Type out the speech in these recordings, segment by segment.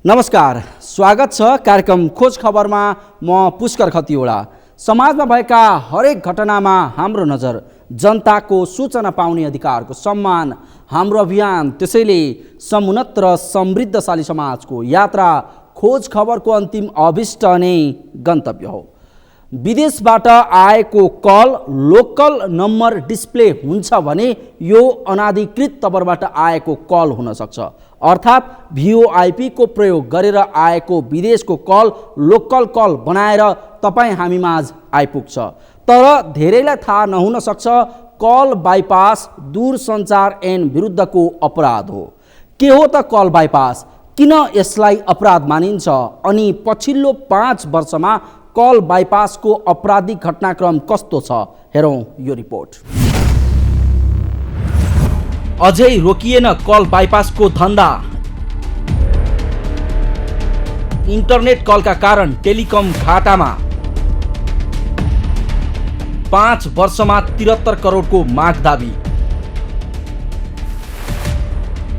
नमस्कार, स्वागत छ कार्यक्रम खोज खबरमा। म पुष्कर खतिवडा। समाजमा भएका हरेक घटनामा हाम्रो नजर, जनताको सूचना पाउने अधिकारको सम्मान हाम्रो अभियान। त्यसैले समुन्नत र समृद्धशाली समाजको यात्रा खोज खबरको अन्तिम अभिष्ट नै गन्तव्य हो। विदेशबाट आएको कल लोकल नम्बर डिस्प्ले हुन्छ भने यो अनाधिकृत तवरबाट आएको कल हुन सक्छ। अर्थात् VoIP को प्रयोग गरेर आएको विदेशको कल लोकल कल बनाएर तपाईँ हामीमाझ आइपुग्छ। तर धेरैलाई थाहा नहुन सक्छ कल बाइपास दूरसञ्चार ऐन विरुद्धको अपराध हो। के हो त कल बाइपास? किन यसलाई अपराध मानिन्छ? अनि पछिल्लो 5 वर्षमा कल बाइपासको आपराधिक घटनाक्रम कस्तो छ? हेरौँ यो रिपोर्ट। अझै रोकिएन कल बाइपासको धन्दा। इन्टरनेट कलका कारण टेलिकम घाटामा। 5 वर्षमा 73 करोडको माग दाबी।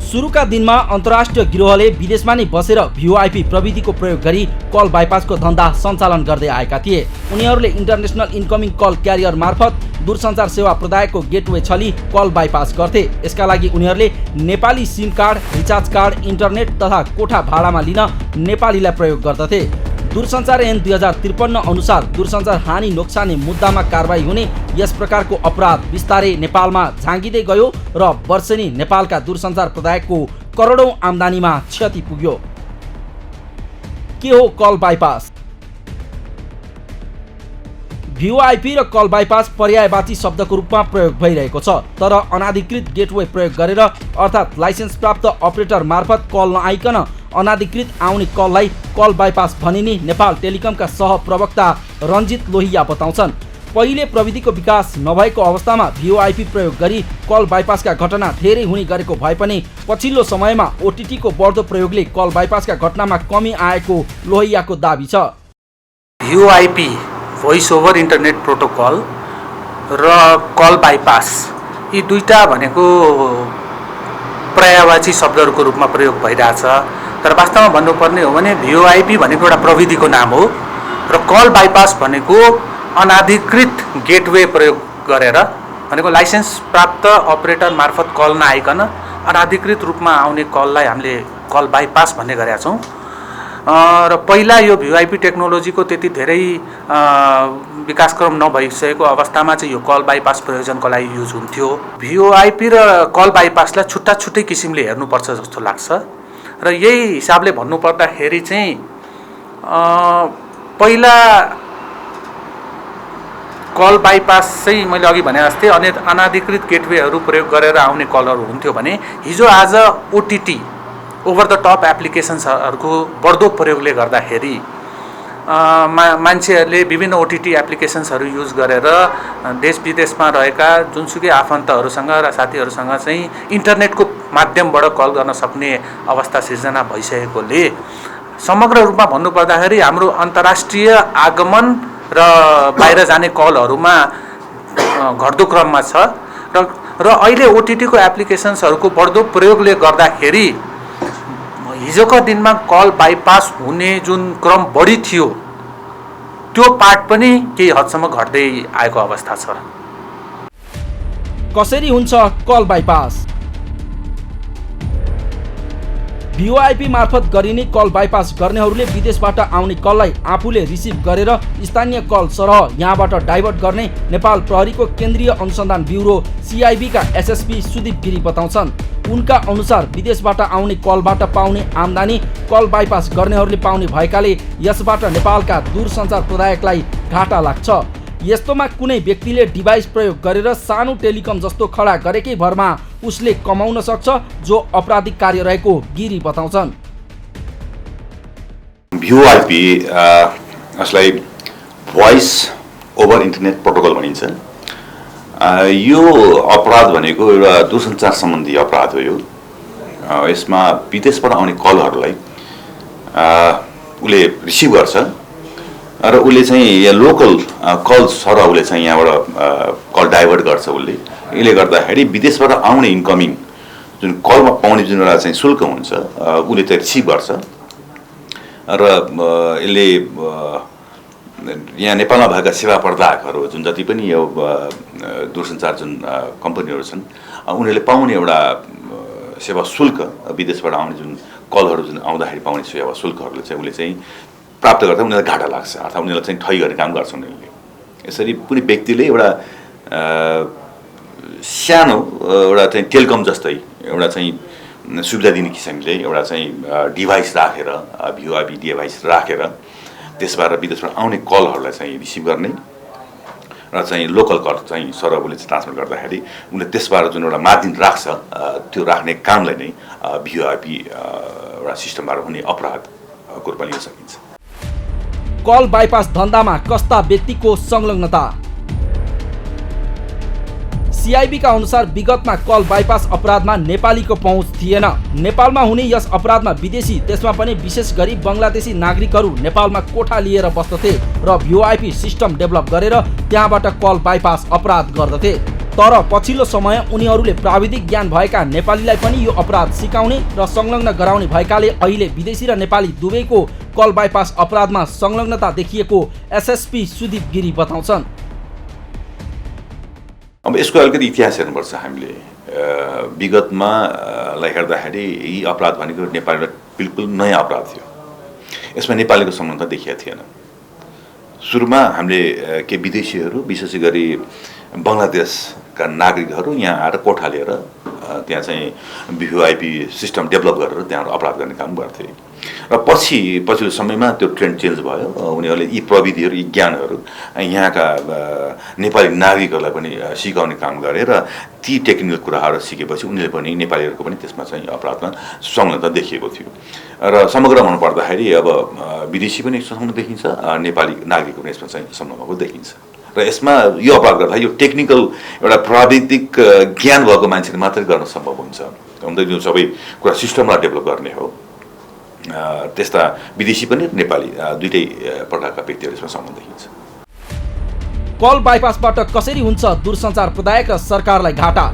सुरुका दिनमा अन्तर्राष्ट्रिय गिरोहले विदेशमा नै बसेर VoIP प्रविधिको प्रयोग गरी कल बाइपासको धन्दा सञ्चालन गर्दै आएका थिए। उनीहरूले इन्टरनेसनल इन्कमिङ कल क्यारियर मार्फत दूरसञ्चार सेवा प्रदायकको गेटवे छली कल बाइपास गर्थे। यसका लागि उनीहरूले Nepali SIM card, recharge card, internet तथा कोठा भाडामा लिन नेपालीलाई प्रयोग गर्दथे। दूरसञ्चार ऐन 2053 अनुसार दूरसञ्चार हानि नोक्सानी मुद्दामा कारबाही हुने यस प्रकारको अपराध बिस्तारै नेपालमा झाँगिँदै गयो र वर्षेनी नेपालका दूरसञ्चार प्रदायकको करोडौं आम्दानीमा क्षति पुग्यो। के हो कल बाइपास? VoIP र कल बाइपास पर्यायवाची शब्दको रूपमा प्रयोग भइरहेको छ। तर अनाधिकृत गेटवे प्रयोग गरेर अर्थात् लाइसेन्स प्राप्त अपरेटर मार्फत कल नआइकन अनाधिकृत आउने कललाई कल बाइपास भनिने नेपाल टेलिकमका सहप्रवक्ता रञ्जित लोहिया बताउँछन्। पहिले प्रविधिको विकास नभएको अवस्थामा VoIP प्रयोग गरी कल बाइपासका घटना धेरै हुने गरेको भए पनि पछिल्लो समयमा OTT को बढ्दो प्रयोगले कल बाइपासका घटनामा कमी आएको लोहियाको दाबी छ। VoIP voice over internet protocol र कल बाइपास यी दुईटा भनेको पर्यायवाची शब्दहरूको रूपमा प्रयोग भइरहेछ। तर वास्तवमा भन्नुपर्ने हो भने VoIP भनेको एउटा प्रविधिको नाम हो र कल बाइपास भनेको अनाधिकृत गेटवे प्रयोग गरेर भनेको लाइसेन्स प्राप्त अपरेटर मार्फत कल नआइकन अनाधिकृत रूपमा आउने कललाई हामीले कल बाइपास भन्ने गरेका छौँ। र पहिला यो VoIP टेक्नोलोजीको त्यति धेरै विकासक्रम नभइसकेको अवस्थामा चाहिँ यो कल बाइपास प्रयोजनको लागि युज हुन्थ्यो। VoIP र कल बाइपासलाई छुट्टा छुट्टै किसिमले हेर्नुपर्छ जस्तो लाग्छ। र यही हिसाबले भन्नुपर्दाखेरि चाहिँ पहिला कल बाइपास चाहिँ मैले अघि भने जस्तै अनाधिकृत गेटवेहरू प्रयोग गरेर आउने कलहरू हुन्थ्यो भने हिजो आज OTT ओभर द टप एप्लिकेसन्सहरूको बढ्दो प्रयोगले गर्दाखेरि मान्छेहरूले विभिन्न OTT एप्लिकेसन्सहरू युज गरेर देश विदेशमा रहेका जुनसुकै आफन्तहरूसँग र साथीहरूसँग चाहिँ इन्टरनेटको माध्यमबाट कल गर्न सक्ने अवस्था सिर्जना भइसकेकोले समग्र रूपमा भन्नुपर्दाखेरि हाम्रो अन्तर्राष्ट्रिय आगमन र बाहिर जाने कलहरूमा घट्दो क्रममा छ र अहिले OTT को एप्लिकेसन्सहरूको बढ्दो प्रयोगले गर्दाखेरि हिजोको दिनमा कल बाइपास हुने जुन क्रम बढी थियो त्यो पार्ट पनि केही हदसम्म घट्दै आएको अवस्था छ। कसरी हुन्छ कल बाइपास? VoIP मार्फत गरिने कल बाइपास गर्नेहरूले विदेशबाट आउने कललाई आफूले रिसिभ गरेर स्थानीय कल सरह यहाँबाट डाइभर्ट गर्ने नेपाल प्रहरीको केन्द्रीय अनुसन्धान ब्युरो CIB का SSP सुदीप गिरी बताउँछन्। उनका अनुसार विदेशबाट आउने कलबाट पाउने आम्दानी कल बाइपास गर्नेहरूले पाउने भएकाले यसबाट नेपालका दूरसञ्चार प्रदायकलाई घाटा लाग्छ। यस्तोमा कुनै व्यक्तिले डिभाइस प्रयोग गरेर सानो टेलिकम जस्तो खडा गरेकै भरमा उसले कमाउन सक्छ, जो आपराधिक कार्य रहेको गिरी बताउँछन्। VoIP यसलाई भोइस ओभर इन्टरनेट प्रोटोकल भनिन्छ। यो अपराध भनेको एउटा दूरसञ्चार सम्बन्धी अपराध हो। यो यसमा विदेशबाट आउने कलहरूलाई उसले रिसिभ गर्छ र उसले चाहिँ यहाँ लोकल कल सर उसले चाहिँ यहाँबाट कल डाइभर्ट गर्छ उसले। यसले गर्दाखेरि विदेशबाट आउने इन्कमिङ जुन कलमा पाउने जुन एउटा चाहिँ शुल्क हुन्छ उसले चाहिँ रिसिभ गर्छ र यसले यहाँ नेपालमा भएका सेवा प्रदायकहरू जुन जति पनि यो दूरसञ्चार जुन कम्पनीहरू छन् उनीहरूले पाउने एउटा सेवा शुल्क विदेशबाट आउने जुन कलहरू जुन आउँदाखेरि पाउने सेवा शुल्कहरूले चाहिँ उसले चाहिँ प्राप्त गर्दा उनीहरूलाई घाटा लाग्छ अथवा उनीहरूलाई चाहिँ ठगी गर्ने काम गर्छ उनीहरूले। यसरी कुनै व्यक्तिले एउटा सानो एउटा चाहिँ टेलिकम जस्तै एउटा चाहिँ सुविधा दिने किसिमले एउटा चाहिँ डिभाइस राखेर भिओआइपी डिभाइस राखेर त्यसबाट विदेशबाट आउने कलहरूलाई चाहिँ रिसिभ गर्ने र चाहिँ लोकल कल चाहिँ सरहरूले चाहिँ ट्रान्सफर गर्दाखेरि उनले त्यसबाट जुन एउटा मार्जिन राख्छ त्यो राख्ने कामलाई नै भिओआइपी एउटा सिस्टमबाट हुने अपराधको रूपमा लिन सकिन्छ। कल बाइपास धन्दामा कस्ता व्यक्तिको संलग्नता? सीआईबी का अनुसार विगतमा कल बाइपास अपराधमा नेपालीको पहुँच थिएन। नेपालमा हुने यस अपराधमा विदेशी, त्यसमा पनि विशेष गरी बङ्गलादेशी नागरिकहरू नेपालमा कोठा लिएर बस्दथे र भिओआइपी सिस्टम डेभलप गरेर त्यहाँबाट कल बाइपास अपराध गर्दथे। तर पछिल्लो समय उनीहरूले प्राविधिक ज्ञान भएका नेपालीलाई पनि यो अपराध सिकाउने र संलग्न गराउने भएकाले अहिले विदेशी र नेपाली दुवैको कल बाइपास अपराधमा संलग्नता देखिएको एसएसपी सुदीप गिरी बताउँछन्। अब यसको अलिकति इतिहास हेर्नुपर्छ हामीले। विगतमा लाई हेर्दाखेरि यी अपराध भनेको नेपालमा बिल्कुल नयाँ अपराध थियो। यसमा नेपालीको संलग्नता देखिएको थिएन। सुरुमा हामीले के विदेशीहरू विशेष गरी बङ्गलादेशका नागरिकहरू यहाँ आएर कोठा लिएर त्यहाँ चाहिँ भिओआइपी सिस्टम डेभलप गरेर त्यहाँ अपराध गर्ने काम गर्थे र पछिल्लो समयमा त्यो ट्रेन्ड चेन्ज भयो। उनीहरूले यी प्रविधिहरू यी ज्ञानहरू यहाँका नेपाली नागरिकहरूलाई पनि सिकाउने काम गरे र ती टेक्निकल कुराहरू सिकेपछि उनीहरूले पनि नेपालीहरूको पनि त्यसमा चाहिँ अपराधमा संलग्नता देखिएको थियो र समग्र भन्नुपर्दाखेरि अब विदेशी पनि संलग्न देखिन्छ नेपाली नागरिकहरू पनि यसमा चाहिँ संलग्न देखिन्छ र यसमा यो अपराध गर्दा यो टेक्निकल एउटा प्राविधिक ज्ञान भएको मान्छेले मात्रै गर्न सम्भव हुन्छ। यो सबै कुरा सिस्टमलाई डेभलप गर्ने हो। त्यस्ता विदेशी पनि नेपाली दुईटै प्रकारका व्यक्तिहरू यसमा संलग्न देखिन्छ। कल बाइपासबाट कसरी हुन्छ दूरसञ्चार प्रदायक र सरकारलाई घाटा?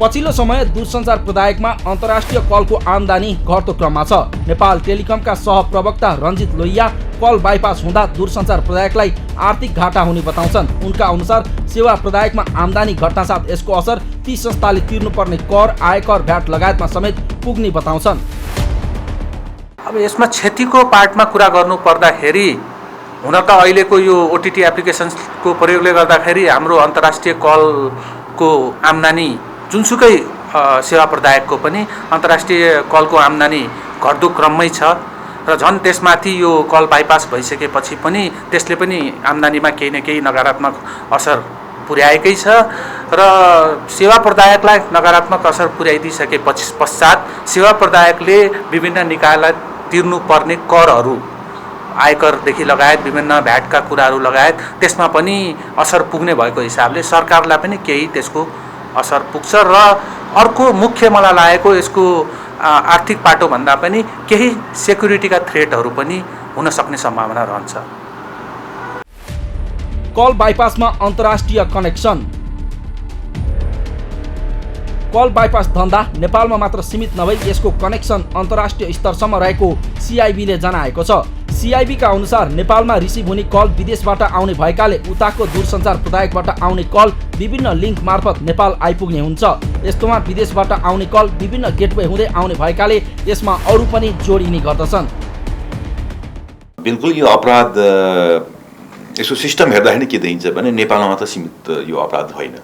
पछिल्लो समय दूरसञ्चार प्रदायकमा अन्तर्राष्ट्रिय कलको आमदानी घट्दो क्रममा छ। नेपाल टेलिकमका सहप्रवक्ता रञ्जित लोहिया कल बाइपास हुँदा दूरसञ्चार प्रदायकलाई आर्थिक घाटा हुने बताउँछन्। उनका अनुसार सेवा प्रदायकमा आमदानी घट्नासाथ यसको असर ती संस्थाले तिर्नुपर्ने कर, आयकर, भ्याट लगायतमा समेत पुग्ने बताउँछन्। अब यसमा क्षतिको पार्टमा कुरा गर्नु पर्दाखेरि हुन त अहिलेको यो ओटिटी एप्लिकेसन्सको प्रयोगले गर्दाखेरि हाम्रो अन्तर्राष्ट्रिय कलको आम्दानी जुनसुकै सेवा प्रदायकको पनि अन्तर्राष्ट्रिय कलको आम्दानी घट्दो क्रममै छ र झन् त्यसमाथि यो कल बाइपास भइसकेपछि पनि त्यसले पनि आम्दानीमा केही न केही नकारात्मक असर पुर्याएकै छ र सेवा प्रदायकलाई नकारात्मक असर पुर्याइदिइसके पश्चात सेवा प्रदायकले विभिन्न निकायलाई तिर्नुपर्ने करहरू, आयकरदेखि लगायत विभिन्न भ्याटका कुराहरू लगायत त्यसमा पनि असर पुग्ने भएको हिसाबले सरकारलाई पनि केही त्यसको असर पुग्छ र अर्को मुख्य मलाई लागेको यसको आर्थिक पाटोभन्दा पनि केही सेक्युरिटीका थ्रेटहरू पनि हुन सक्ने सम्भावना रहन्छ। कल बाइपासमा अन्तर्राष्ट्रिय कनेक्सन। कल बाइपास धन्दा नेपालमा मात्र सीमित नभई यसको कनेक्सन अन्तर्राष्ट्रिय स्तरसम्म रहेको सीआईबीले जनाएको छ। सीआईबी का अनुसार नेपालमा रिसिभ हुने कल विदेशबाट आउने भएकाले उताको दूरसञ्चार प्रदायकबाट आउने कल विभिन्न लिङ्क मार्फत नेपाल आइपुग्ने हुन्छ। यस्तोमा विदेशबाट आउने कल विभिन्न गेटवे हुँदै आउने भएकाले यसमा अरू पनि जोडिने गर्दछन्। बिल्कुल यो अपराध यसको सिस्टम हेर्दाखेरि के देखिन्छ भने नेपालमा मात्र सीमित यो अपराध होइन।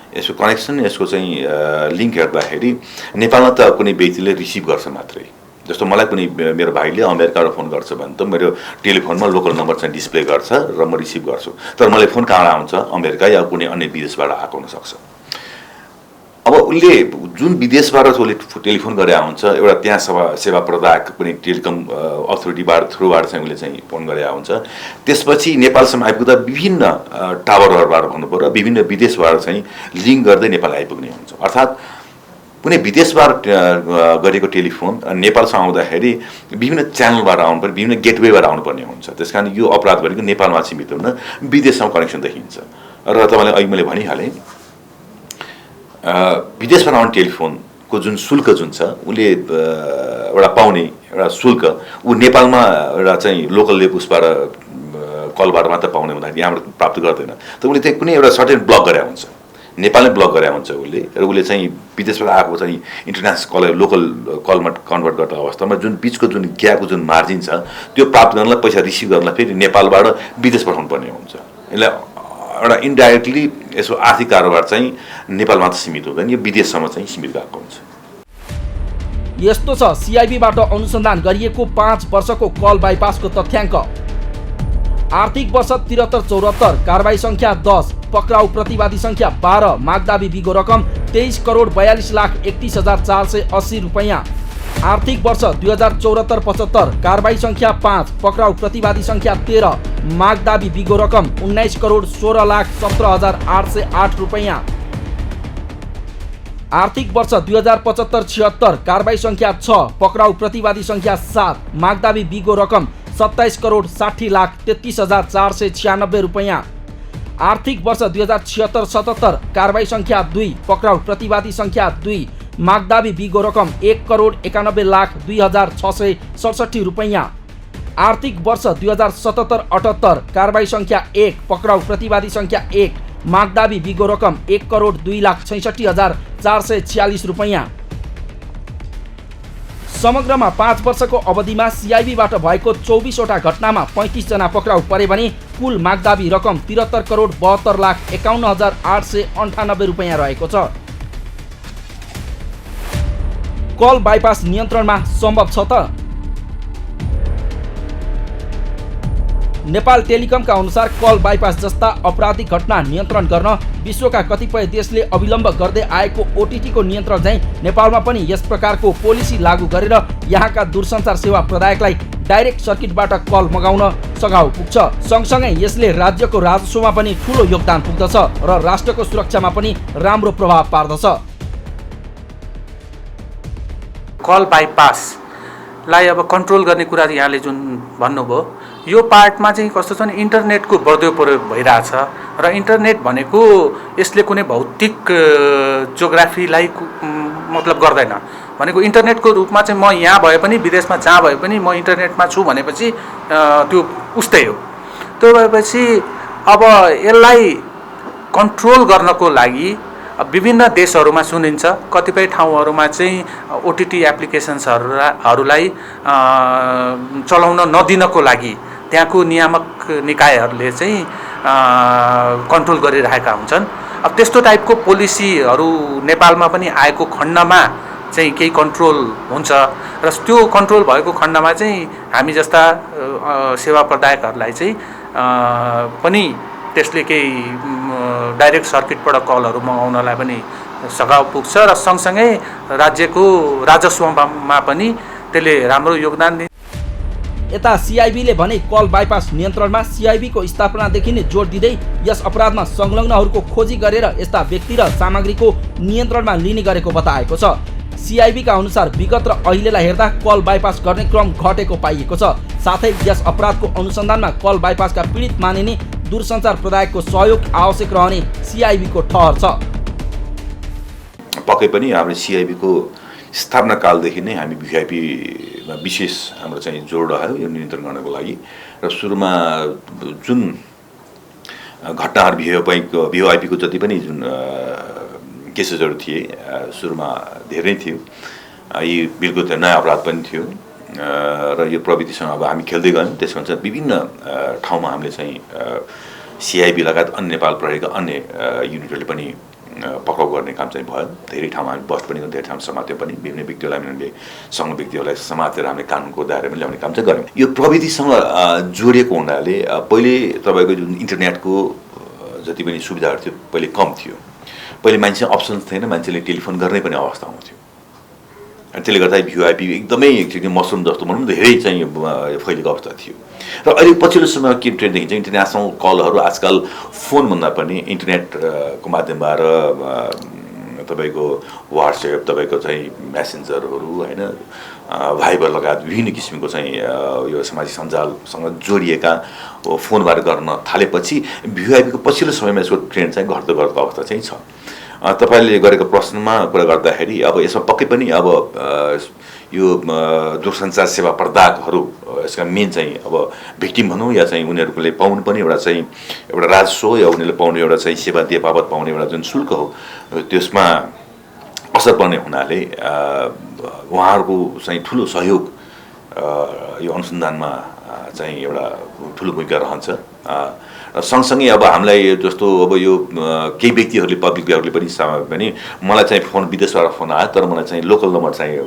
यसको कनेक्सन यसको चाहिँ लिङ्क हेर्दाखेरि नेपालमा त कुनै व्यक्तिले रिसिभ गर्छ मात्रै। जस्तो मलाई कुनै मेरो भाइले अमेरिकाबाट फोन गर्छ भने त मेरो टेलिफोनमा लोकल नम्बर चाहिँ डिस्प्ले गर्छ र म रिसिभ गर्छु। तर मलाई फोन कहाँबाट आउँछ, अमेरिका या कुनै अन्य विदेशबाट आएको हुनसक्छ। अब उसले जुन विदेशबाट उसले टेलिफोन गरेर आउँछ, एउटा त्यहाँ सेवा प्रदायक कुनै टेलिकम अथोरिटीबाट थ्रुबाट चाहिँ उसले चाहिँ फोन गरेर आउँछ। त्यसपछि नेपालसम्म आइपुग्दा विभिन्न टावरहरूबाट भन्नु पर्यो विभिन्न विदेशबाट चाहिँ लिङ्क गर्दै नेपाल आइपुग्ने हुन्छ। अर्थात् कुनै विदेशबाट गरेको टेलिफोन नेपालसम्म आउँदाखेरि विभिन्न च्यानलबाट आउनुपर्ने, विभिन्न गेटवेबाट आउनुपर्ने हुन्छ। त्यस कारण यो अपराध भनेको नेपालमा सीमित हुन्न, विदेशसँग कनेक्सन देखिन्छ। र तपाईँलाई अहिले मैले भनिहालेँ, विदेशबाट आउने टेलिफोनको जुन शुल्क जुन छ, उसले एउटा पाउने एउटा शुल्क ऊ नेपालमा एउटा चाहिँ लोकल उसबाट कलबाट मात्र पाउने हुँदाखेरि यहाँबाट प्राप्त गर्दैन। त उसले त्यही कुनै एउटा सर्टेन ब्लक गरे हुन्छ, नेपालमै ब्लक गरे हुन्छ उसले, र उसले चाहिँ विदेशबाट आएको चाहिँ इन्टरनेसनल कल लोकल कलमा कन्भर्ट गर्ने अवस्थामा जुन बिचको जुन ग्यापको जुन मार्जिन छ त्यो प्राप्त गर्नलाई, पैसा रिसिभ गर्नलाई फेरि नेपालबाट विदेश पठाउनु पर्ने हुन्छ। यसलाई एउटा इन्डाइरेक्टली यसो आर्थिक कारोबार चाहिँ नेपालमा त सीमित हुँदैन, यो विदेशसम्म चाहिँ सीमित भएको हुन्छ। यस्तो छ सिआइबीबाट अनुसन्धान गरिएको 5 वर्षको कल बाइपासको तथ्याङ्क। आर्थिक वर्ष 73-74, कारबाही संख्या 10, पक्राउ प्रतिवादी संख्या 12, मागदाबी बिगो रकम 23,42,31,480 रुपैयाँ। आर्थिक वर्ष 2074-75, कारबाही संख्या 5, पक्राउ प्रतिवादी संख्या 13, मागदाबी बिगो रकम 19,16,17,808 रुपैयाँ। आर्थिक वर्ष 2075-76, कारबाही संख्या 6, पक्राउ प्रतिवादी संख्या 7, मागदाबी बिगो रकम 27,60,33,496 रुपैयाँ। आर्थिक वर्ष 2076-77, कारबाही संख्या 2, पक्राउ प्रतिवादी संख्या 2, मागदाबी बिगो रकम 1,91,02,667 रुपैयाँ। आर्थिक वर्ष 2077-78, कारबाही संख्या 1, पक्राउ प्रतिवादी संख्या 1, मागदाबी बिगो रकम 1,02,66,446 रुपैयाँ। समग्रमा 5 वर्षको अवधिमा सिआइबीबाट भएको 24वटा घटनामा 35 जना पक्राउ परे भने कुल मागदाबी रकम 73,72,51,898 रुपैयाँ रहेको छ। कल बाइपास नियन्त्रणमा सम्भव छ त? नेपाल टेलिकमका अनुसार कल बाइपास जस्ता आपराधिक घटना नियन्त्रण गर्न विश्वका कतिपय देशले अविलम्ब गर्दै आएको ओटिटीको नियन्त्रण चाहिँ नेपालमा पनि यस प्रकारको पोलिसी लागू गरेर यहाँका दूरसञ्चार सेवा प्रदायकलाई डाइरेक्ट सर्किटबाट कल मगाउन सघाउ पुग्छ। सँगसँगै यसले राज्यको राजस्वमा पनि ठूलो योगदान पुग्दछ र राष्ट्रको सुरक्षामा पनि राम्रो प्रभाव पार्दछ। कल बाइपासलाई अब कन्ट्रोल गर्ने कुरा यहाँले जुन भन्नुभयो, यो पार्टमा चाहिँ कस्तो छ भने इन्टरनेटको बढ्दो प्रयोग भइरहेछ र इन्टरनेट भनेको यसले कुनै भौतिक जियोग्राफीलाई मतलब गर्दैन। भनेको इन्टरनेटको रूपमा चाहिँ म यहाँ भए पनि विदेशमा जहाँ भए पनि म इन्टरनेटमा छु भनेपछि त्यो उस्तै हो। त्यो भएपछि अब यसलाई कन्ट्रोल गर्नको लागि विभिन्न देशहरूमा सुनिन्छ, कतिपय ठाउँहरूमा चाहिँ ओटिटी एप्लिकेसन्सहरूलाई चलाउन नदिनको लागि त्यहाँको नियामक निकायहरूले चाहिँ कन्ट्रोल गरिरहेका हुन्छन्। अब त्यस्तो टाइपको पोलिसीहरू नेपालमा पनि आएको खण्डमा चाहिँ केही कन्ट्रोल हुन्छ र त्यो कन्ट्रोल भएको खण्डमा चाहिँ हामी जस्ता सेवा प्रदायकहरूलाई चाहिँ पनि त्यसले केही डाइरेक्ट सर्किटबाट कलहरू मगाउनलाई पनि सघाउ पुग्छ र सँगसँगै राज्यको राजस्वमा पनि त्यसले राम्रो योगदान दिन्छ। यता सिआइबीले भने कल बाइपास नियन्त्रणमा सिआइबीको स्थापनादेखि नै जोड दिँदै यस अपराधमा संलग्नहरूको खोजी गरेर यस्ता व्यक्ति र सामग्रीको नियन्त्रणमा लिने गरेको बताएको छ। सिआइबीका अनुसार विगत र अहिलेलाई हेर्दा कल बाइपास गर्ने क्रम घटेको पाइएको छ। साथै यस अपराधको अनुसन्धानमा कल बाइपासका पीडित मानिने दूरसञ्चार प्रदायकको सहयोग आवश्यक रहने सिआइबीको ठहर छ। पक्कै पनि हाम्रो सिआइबीको स्थापना कालदेखि नै हामी भिआइपीमा विशेष हाम्रो चाहिँ जोड रह्यो यो नियन्त्रण गर्नको लागि। र सुरुमा जुन घटनाहरू भिओआइपीको जति पनि जुन केसेसहरू थिए सुरुमा धेरै थियो, यी बिल्कुल नयाँ अपराध पनि थियो र यो प्रविधिसँग अब हामी खेल्दै गयौँ। त्यसमा चाहिँ विभिन्न ठाउँमा हामीले चाहिँ सिआइबी लगायत अन्य नेपाल प्रहरीका अन्य युनिटहरूले पनि पक्राउ गर्ने काम चाहिँ भयो। धेरै ठाउँमा हामी बस्ट पनि धेरै ठाउँमा समात्यौँ पनि, विभिन्न व्यक्तिहरूलाई हामीले संघ व्यक्तिहरूलाई समातेर हामीले कानुनको दायरामा ल्याउने काम चाहिँ गऱ्यौँ। यो प्रविधिसँग जोडिएको हुनाले पहिले तपाईँको जुन इन्टरनेटको जति पनि सुविधाहरू थियो पहिले कम थियो। पहिले मान्छे अप्सन्स थिएन, मान्छेले टेलिफोन गर्ने पनि अवस्था आउँथ्यो। अनि त्यसले गर्दा भिओआइपी एकदमै एकचोटि मसरुम जस्तो भनौँ धेरै चाहिँ फैलिएको अवस्था थियो। र अहिले पछिल्लो समय के ट्रेन्ड देखिन्छ, इन्टरनेसनल कलहरू आजकल फोनभन्दा पनि इन्टरनेटको माध्यमबाट तपाईँको वाट्सएप, तपाईँको चाहिँ मेसेन्जरहरू होइन, भाइबर लगायत विभिन्न किसिमको चाहिँ यो सामाजिक सञ्जालसँग जोडिएका फोनबाट गर्न थालेपछि भिओआइपीको पछिल्लो समयमा यसको ट्रेन्ड चाहिँ घट्दो घट्दो अवस्था चाहिँ छ। तपाईँले गरेको प्रश्नमा कुरा गर्दाखेरि अब यसमा पक्कै पनि अब यो दूरसञ्चार सेवा प्रदायकहरू यसका मेन चाहिँ अब भिक्टिम भनौँ या चाहिँ उनीहरूले पाउनु पनि एउटा राजस्व या उनीहरूले पाउने एउटा चाहिँ सेवा दिए बाबत पाउने एउटा जुन शुल्क हो त्यसमा असर पर्ने हुनाले उहाँहरूको चाहिँ ठुलो सहयोग यो अनुसन्धानमा चाहिँ एउटा ठुलो भूमिका रहन्छ। सँगसँगै अब हामीलाई जस्तो अब यो केही व्यक्तिहरूले पब्लिकहरूले पनि मलाई चाहिँ फोन विदेशबाट फोन आयो तर मलाई चाहिँ लोकल नम्बर चाहिँ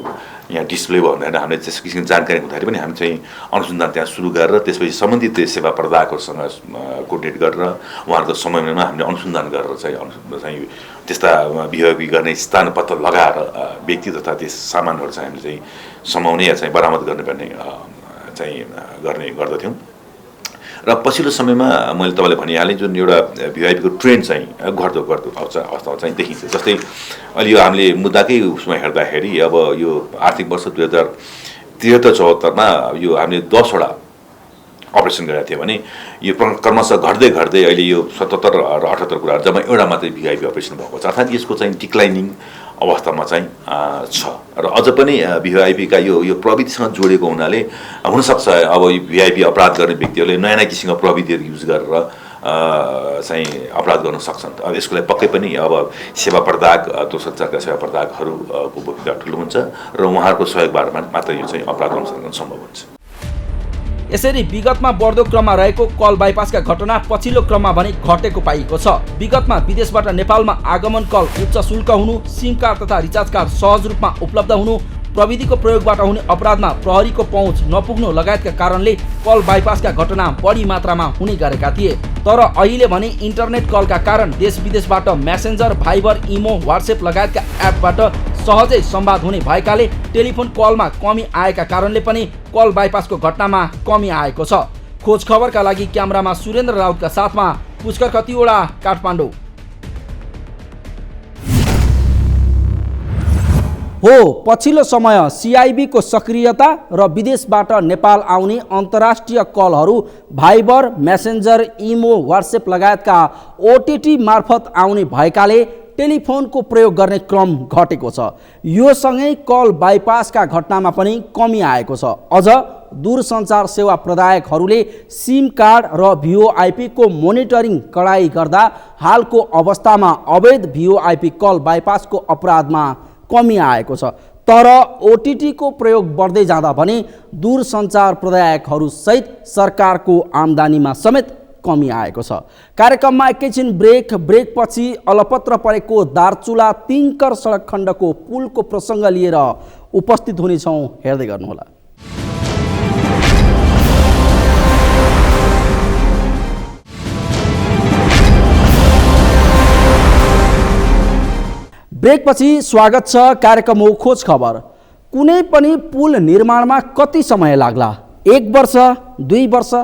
यहाँ डिस्प्ले भयो भनेर हामीले त्यस किसिमको जानकारी हुँदाखेरि पनि हामी चाहिँ अनुसन्धान त्यहाँ सुरु गरेर त्यसपछि सम्बन्धित सेवा प्रदायकहरूसँग कोर्डिनेट गरेर उहाँहरूको समयमा हामीले अनुसन्धान गरेर चाहिँ त्यस्ता भिओआइपी गर्ने स्थान पत्ता लगाएर व्यक्ति तथा त्यस सामानहरू चाहिँ हामीले चाहिँ समाउने या चाहिँ बरामद गर्नुपर्ने चाहिँ गर्ने गर्दथ्यौँ। र पछिल्लो समयमा मैले तपाईँलाई भनिहालेँ जुन एउटा भिओआइपीको ट्रेन्ड चाहिँ घट्दो अवस्था चाहिँ देखिन्छ। जस्तै अहिले यो हामीले मुद्दाकै उसमा हेर्दाखेरि अब यो आर्थिक वर्ष 2073-74मा यो हामीले 10वटा अपरेसन गरेका थियौँ भने यो क्रमशः घट्दै अहिले यो 77 र 78 कुराहरू जम्मा एउटा मात्रै भिआइपी अपरेसन भएको छ, अर्थात् यसको चाहिँ डिक्लाइनिङ अवस्थामा चाहिँ छ। र अझ पनि भिआइपीका यो प्रविधिसँग जोडिएको हुनाले हुनसक्छ अब यो भिआइपी अपराध गर्ने व्यक्तिहरूले नयाँ किसिमका प्रविधिहरू युज गरेर चाहिँ अपराध गर्न सक्छन्। अब यसको लागि पक्कै पनि अब सेवा प्रदायक दूरसञ्चारका सेवा प्रदायकहरूको भूमिका ठुलो हुन्छ र उहाँहरूको सहयोगबाट मात्र यो चाहिँ अपराध अनुसन्धान सम्भव हुन्छ। यसरी विगतमा बढ्दो क्रममा रहेको कल बाइपासका घटना पछिल्लो क्रममा भने घटेको पाइएको छ। विगतमा विदेशबाट नेपालमा आगमन कल उच्च शुल्क हुनु, सिम कार्ड तथा रिचार्ज कार्ड सहज रूपमा उपलब्ध हुनु, प्रविधिको प्रयोगबाट हुने अपराधमा प्रहरीको पहुँच नपुग्नु लगायतका कारणले कल बाइपासका घटना बढी मात्रामा हुने गरेका थिए। तर अहिले भने इन्टरनेट कलका कारण देश विदेशबाट मेसेन्जर, भाइबर, इमो, व्हाट्सएप लगायतका एपबाट सहजै संवाद हुने भएकाले टेलिफोन कलमा कमी आएका कारणले पनि कल बाइपासको घटनामा कमी आएको छ। खोज खबरका लागि क्यामेरामा सुरेन्द्र राउतका साथमा पुष्कर खतिवडा, काठमाडौँ। हो, पछिल्लो समय सिआइबीको सक्रियता र विदेशबाट नेपाल आउने अन्तर्राष्ट्रिय कलहरू भाइबर, मेसेन्जर, इमो, व्हाट्सएप लगायतका ओटिटी मार्फत आउने भएकाले टेलिफोनको प्रयोग गर्ने क्रम घटेको छ। यो सँगै कल बाइपासका घटनामा पनि कमी आएको छ। अझ दूरसञ्चार सेवा प्रदायकहरूले सिम कार्ड र भिओआइपीको मोनिटरिङ कडाई गर्दा हालको अवस्थामा अवैध भिओआइपी कल बाइपासको अपराधमा कमी आएको छ। तर ओटिटीको प्रयोग बढ्दै जाँदा भने दूरसञ्चार प्रदायकहरू सहित सरकारको आम्दानीमा समेत कमी आएको छ। कार्यक्रममा एकैछिन ब्रेकपछि अलपत्र परेको दार्चुला तिङ्कर सडक खण्डको पुलको प्रसङ्ग लिएर उपस्थित हुनेछौँ, हेर्दै गर्नुहोला। ब्रेकपछि स्वागत छ। कार्यक्रम हो खोज खबर। कुनै पनि पुल निर्माणमा कति समय लाग्ला? 1 वर्ष, 2 वर्ष?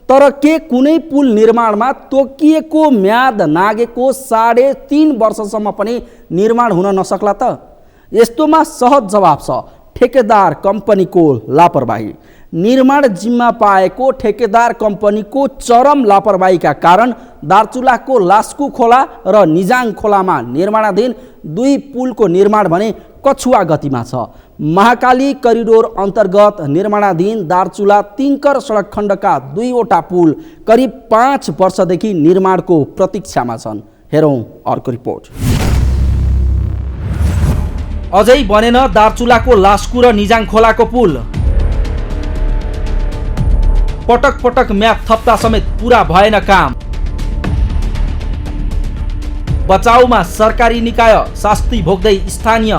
तर के कुनै पुल निर्माणमा तोकिएको म्याद नागेको 3.5 वर्षसम्म पनि निर्माण हुन नसक्ला त? यस्तोमा सहज जवाब छ, ठेकेदार कम्पनीको लापरवाही। निर्माण जिम्मा पाएको ठेकेदार कम्पनीको चरम लापरवाहीका कारण दार्चुलाको लास्कु खोला र निजाङ खोलामा निर्माणाधीन 2 पुलको निर्माण भने कछुवा गतिमा छ। महाकाली करिडोर अन्तर्गत निर्माणाधीन दार्चुला तिङ्कर सडक खण्डका 2वटा पुल करिब 5 वर्षदेखि निर्माणको प्रतीक्षामा छन्। हेरौँ अर्को रिपोर्ट। अझै बनेन दार्चुलाको लास्कु र निजाङ खोलाको पुल। पटक पटक म्याद थप्दा समेत पुरा भएन काम। बचाउमा सरकारी निकाय, शास्ति भोग्दै स्थानीय।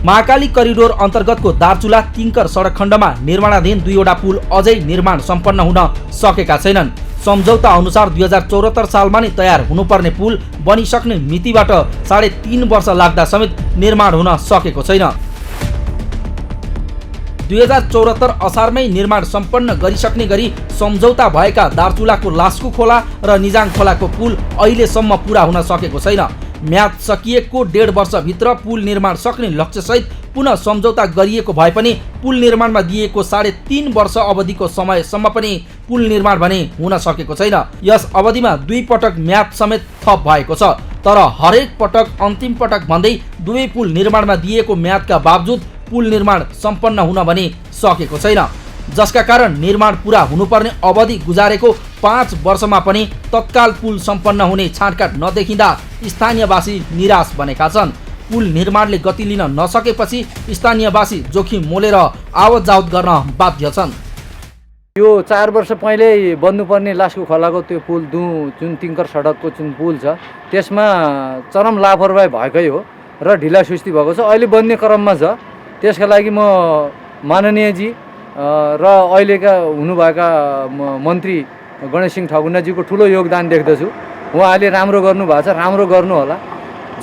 महाकाली करिडोर अन्तर्गतको दार्चुला तिङ्कर सडक खण्डमा निर्माणाधीन 2वटा पुल अझै निर्माण सम्पन्न हुन सकेका छैनन्। सम्झौता अनुसार 2074 सालमा नै तयार हुनुपर्ने पुल बनिसक्ने मितिबाट 3.5 वर्ष लाग्दा समेत निर्माण हुन सकेको छैन। 2074 असारमै निर्माण सम्पन्न गरिसक्ने गरी सम्झौता भएका दार्चुलाको लास्कु खोला र निजाङ खोलाको पुल अहिलेसम्म पुरा हुन सकेको छैन। म्याद सकिएको 1.5 वर्षभित्र पुल निर्माण सक्ने लक्ष्यसहित पुनः सम्झौता गरिएको भए पनि पुल निर्माणमा दिएको 3.5 वर्ष अवधिको समयसम्म पनि पुल निर्माण भने हुन सकेको छैन। यस अवधिमा 2 पटक म्याद समेत थप भएको छ, तर हरेक पटक अन्तिम पटक भन्दै दुवै पुल निर्माणमा दिएको म्यादका बावजुद पुल निर्माण सम्पन्न हुन भने सकेको छैन, जसका कारण निर्माण पुरा हुनुपर्ने अवधि गुजारेको 5 वर्षमा पनि तत्काल पुल सम्पन्न हुने छाँटकाट नदेखिँदा स्थानीयवासी निराश बनेका छन्। पुल निर्माणले गति लिन नसकेपछि स्थानीयवासी जोखिम मोलेर आवत जावत गर्न बाध्य छन्। यो 4 वर्ष पहिले बन्नुपर्ने लास्कु खोलाको त्यो पुल जुन तिङ्कर सडकको जुन पुल छ त्यसमा चरम लापरवाही भएकै हो र ढिला सुस्ती भएको छ। अहिले बन्ने क्रममा छ। त्यसका लागि म माननीयजी र अहिलेका हुनुभएका मन्त्री गणेश सिंह ठकुनाजीको ठुलो योगदान देख्दछु। उहाँले राम्रो गर्नुभएको छ, राम्रो गर्नु होला।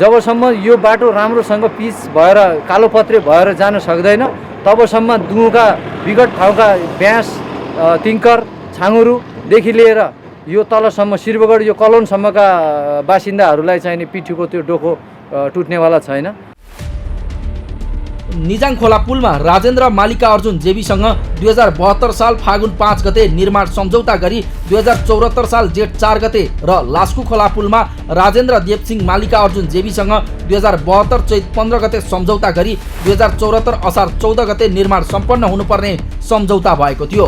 जबसम्म यो बाटो राम्रोसँग पिच भएर कालोपत्रे भएर जान सक्दैन तबसम्म दुहुका विगत ठाउँका ब्यास तिङ्कर छाङ्गुरुदेखि लिएर यो तलसम्म शिरबगढ यो कलोनसम्मका बासिन्दाहरूलाई चाहिने पिठीको त्यो डोको टुट्नेवाला छैन। निजाङ खोला पुलमा राजेन्द्र मालिका अर्जुन जेबीसँग 2072 साल फागुन 5 गते निर्माण सम्झौता गरी 2074 साल जेठ 4 गते र लास्कु खोला पुलमा राजेन्द्र देवसिंह मालिका अर्जुन जेबीसँग 2072 चैत 15 गते सम्झौता गरी 2074 असार 14 गते निर्माण सम्पन्न हुनुपर्ने सम्झौता भएको थियो।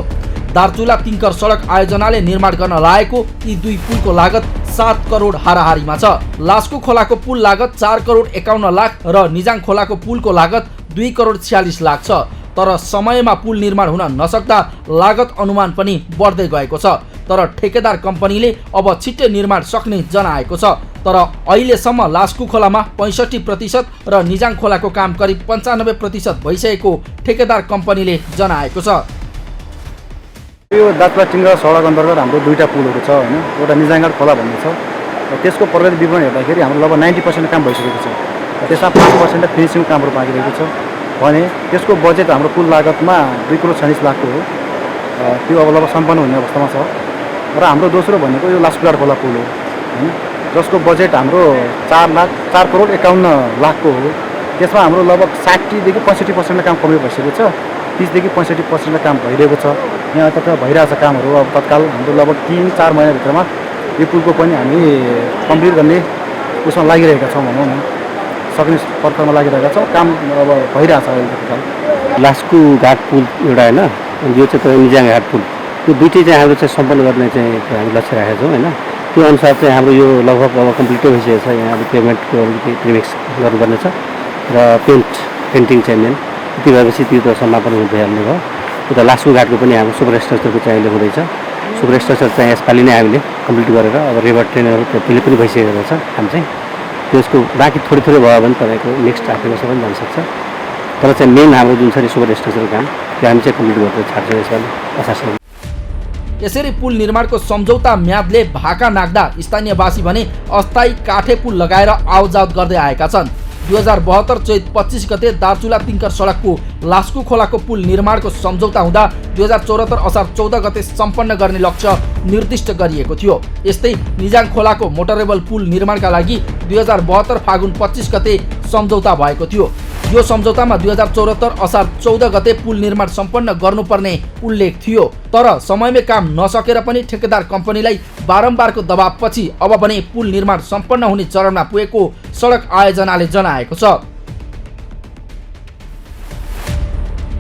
दार्चुला तिङ्कर सडक आयोजनाले निर्माण गर्न लागेको यी दुई पुलको लागत 7 करोड हाराहारीमा छ। लास्कु खोलाको पुल लागत 4 करोड 51 लाख र निजाङ खोलाको पुलको लागत 2 करोड 46 लाख छ। तर समयमा पुल निर्माण हुन नसक्दा लागत अनुमान पनि बढ्दै गएको छ। तर ठेकेदार कम्पनीले अब छिट्टै निर्माण सक्ने जनाएको छ। तर अहिलेसम्म लास्कु खोलामा 65% र निजाङ खोलाको काम करिब 95% भइसकेको ठेकेदार कम्पनीले जनाएको छ। यो दार्चुला तिङ्कर सडक अन्तर्गत हाम्रो 2टा पुलहरू छ हैन। एउटा निजाङघाट खोला भन्ने छ र त्यसको प्रगति विवरण हेर्दाखेरि हाम्रो लगभग 90% काम भइसकेको छ। त्यसमा 5% फिनिसिङ कामहरू बाँकी रहेको छ भने त्यसको बजेट हाम्रो कुल लागतमा 2 करोड 46 लाखको हो। त्यो अब लगभग सम्पन्न हुने अवस्थामा छ। र हाम्रो दोस्रो भनेको यो लास्कुघाट खोला पुल हो हैन, जसको बजेट हाम्रो 4 करोड 51 लाखको हो। त्यसमा हाम्रो लगभग 60 देखि 65% काम कम्प्लिट भइसकेको छ। 30 देखि 65% काम भइरहेको छ। यहाँ तथा भइरहेछ कामहरू। अब तत्काल हाम्रो लगभग 3-4 महिनाभित्रमा यो पुलको पनि हामी कम्प्लिट गर्ने उसमा लागिरहेका छौँ भनौँ न, सक्ने पर्खरमा लागिरहेका छौँ। काम अब भइरहेछ अहिले तत्काल। लास्कु घाट पुल एउटा होइन, यो चाहिँ तपाईँ निजाङ घाट पुल, यो दुइटै चाहिँ हाम्रो चाहिँ सम्पन्न गर्ने चाहिँ हामी लक्ष्य राखेका छौँ होइन। त्यो अनुसार चाहिँ हाम्रो यो लगभग अब कम्प्लिटै भइसकेको छ। यहाँ अब पेमेन्टको अलिकति प्रिमिक्स गर्नुपर्ने छ र पेन्टिङ चाहिँ मेन यति भएपछि त्यो त समापन भइहाल्ने भयो। उता लास्कु घाटको पनि हाम्रो सुपर स्ट्रक्चरको चाहिँ अहिले हुँदैछ। सुपर स्ट्रक्चर चाहिँ यसपालि नै हामीले कम्प्लिट गरेर अब रिभर ट्रेनहरू त्यसले पनि भइसकेको छ काम चाहिँ। त्यसको बाँकी थोरै भयो भने तपाईँको नेक्स्ट आफ्टर वर्ष पनि जान सक्छ। तर चाहिँ मेन हाम्रो जुन छ नि सुपर स्ट्रक्चरको काम त्यो हामी चाहिँ कम्प्लिट गरेर छाड्छौँ यसपालि असारसम्म। यसरी पुल निर्माणको सम्झौता म्यादले भाका नाग्दा स्थानीयवासी भने अस्थायी काठे पुल लगाएर आवतजावत गर्दै आएका छन्। 2072 चैत 25 गते दार्चुला तिङ्कर सडकको लास्कु खोलाको पुल निर्माणको सम्झौता हुँदा 2074 असार 14 गते सम्पन्न गर्ने लक्ष्य निर्दिष्ट गरिएको थियो। यस्तै निजाङ खोलाको मोटरेबल पुल निर्माणका लागि 2072 फागुन 25 गते सम्झौता भएको थियो। यो सम्झौतामा 2074 असार 14 गते पुल निर्माण सम्पन्न गर्नुपर्ने उल्लेख थियो। तर समयमै काम नसकेर पनि ठेकेदार कम्पनीलाई बारम्बारको दबावपछि अब भने पुल निर्माण सम्पन्न हुने चरणमा पुगेको सडक आयोजनाले जनाएको छ।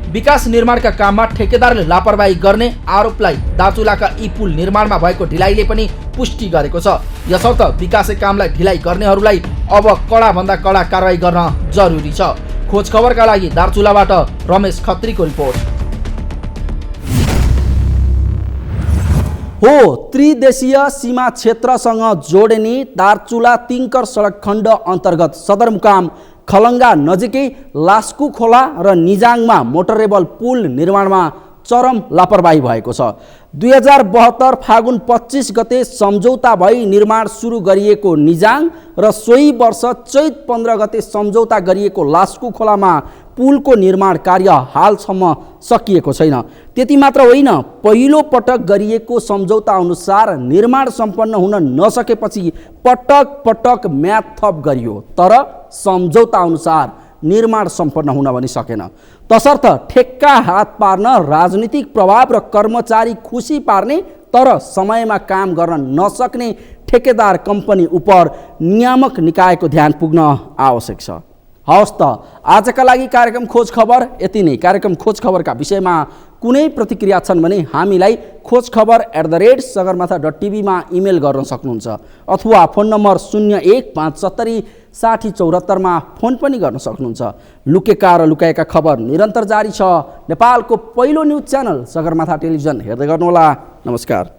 विकास निर्माणका काममा ठेकेदारले लापरवाही गर्ने आरोपलाई दार्चुलाका यी पुल निर्माणमा भएको ढिलाइले पनि पुष्टि गरेको छ। यसर्थ विकासे कामलाई ढिलाइ गर्नेहरूलाई अब कडाभन्दा कडा कारवाही गर्न जरुरी छ। खोज खबरका लागि दार्चुलाबाट रमेश खत्रीको रिपोर्ट। हो त्रिदेशीय सीमा क्षेत्रसँग जोड्ने दार्चुला तिङ्कर सडक खण्ड अन्तर्गत सदरमुकाम खलङ्गा नजिकै लास्कु खोला र निजाङमा मोटरेबल पुल निर्माणमा चरम लापरवाही भएको छ। 2072 फागुन 25 गते सम्झौता भई निर्माण सुरु गरिएको निजाङ र सोही वर्ष चैत 15 गते सम्झौता गरिएको लास्कु खोलामा पुलको निर्माण कार्य हालसम्म सकिएको छैन। त्यति मात्र होइन, पहिलो पटक गरिएको सम्झौता अनुसार निर्माण सम्पन्न हुन नसकेपछि पटक पटक म्याद थप गरियो, तर सम्झौता अनुसार निर्माण सम्पन्न हुन पनि सकेन। तसर्थ ठेक्का हात पार्न, राजनीतिक प्रभाव र कर्मचारी खुसी पार्ने तर समयमा काम गर्न नसक्ने ठेकेदार कम्पनी उप नियामक निकायको ध्यान पुग्न आवश्यक छ। हवस् त, आजका लागि कार्यक्रम खोज खबर यति नै। कार्यक्रम खोज खबरका विषयमा कुनै प्रतिक्रिया छन् भने हामीलाई khojkhabar@sagarmatha.tv मा इमेल गर्न सक्नुहुन्छ अथवा फोन नम्बर 0157076074 मा फोन पनि गर्न सक्नुहुन्छ। लुकेका र लुकाएका खबर निरन्तर जारी छ। नेपालको पहिलो न्युज च्यानल सगरमाथा टेलिभिजन हेर्दै गर्नुहोला। नमस्कार।